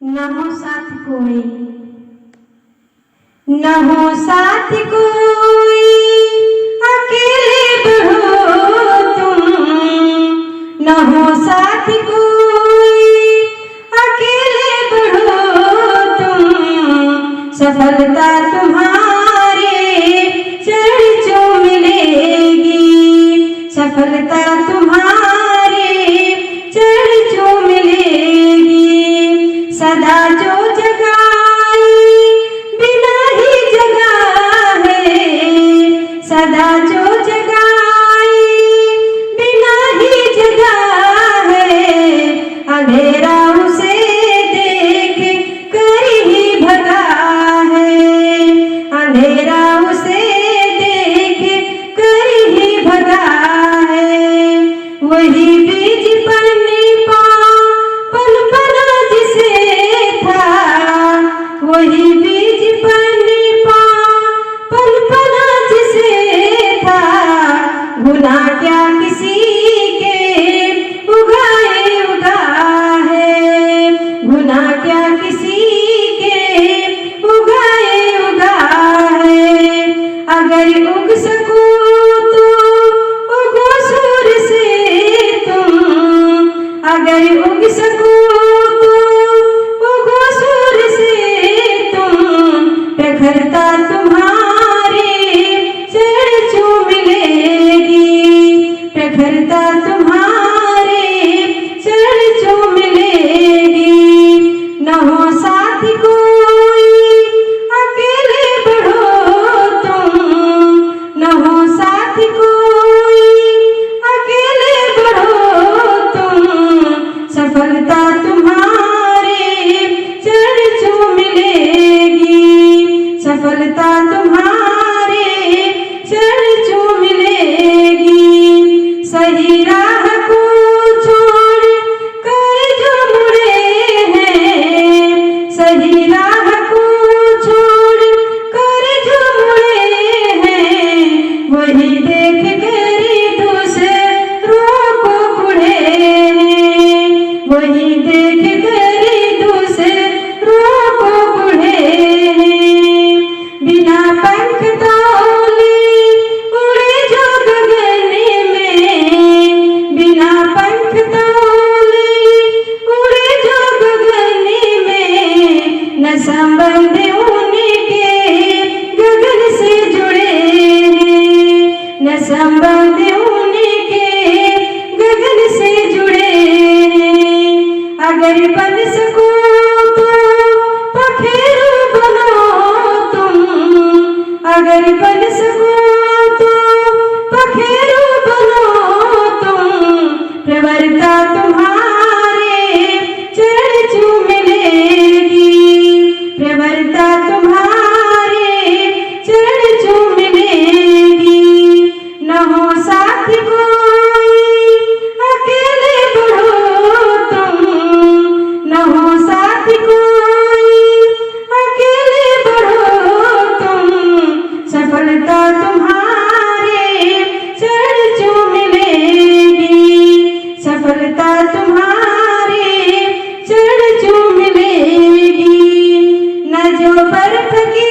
न हो साथ कोई, न हो साथ कोई, अकेले बढ़ो तुम। न हो साथ कोई, अकेले बढ़ो तुम। सफलता तुम्हारे चरणों मिलेगी, सफलता तुम्हारे चरणों मिलेगी। सदा जो जगाए बिना ही जगा है, सदा जो जगाए बिना ही जगा है। अंधेरा उसे देख कर ही भगा है, अंधेरा उसे देख कर ही भगा है। वही बीज पनपना जिसे था, वही बीज पनपना जिसे था। गुनाह क्या किसी के उगाए उगा है, गुनाह क्या किसी के उगाए उगा है। अगर उग सको तो उगो सूर से तुम, अगर उग सको तो उगो सूर से तुम। प्रखरता तुम्हारे चरणों मिलेगी, प्रखरता तुम्हारे चरणों मिलेगी। न हो साथ कोई, अकेले बढ़ो तुम। न हो साथ कोई, अकेले बढ़ो तुम। सफलता तुम्हारे चरणों मिलेगी, सफलता तुम्हारे चरणों मिलेगी। सही राह को छोड़ कर जो मुड़े हैं, सही राह को छोड़ कर जो मुड़े हैं। वही देख कर दूसरों को कुढ़े हैं, वही देख कर दूसरों को कुढ़े हैं। बिना पंख तोले उड़े जो गगन में, बिना पंख तोले उड़े जो गगन में। न संबंध उनके गगन से जुड़े हैं, न संबंध उनके गगन से जुड़े हैं। अगर बन सको तो पखेरु बनो तुम, अगर बन सको तो पखेरु बनो तुम। प्रवरता तुम्हारे चरणों मिलेगी, प्रवरता तुम्हारे चरणों मिलेगी। न हो साथ कोई, अकेले बढ़ो तुम। न हो साथ कोई, अकेले बढ़ो तुम। सफलता तुम्हारे चरणों मिलेगी, सफलता तुम्हारे चरणों मिलेगी। न जो बर्फ की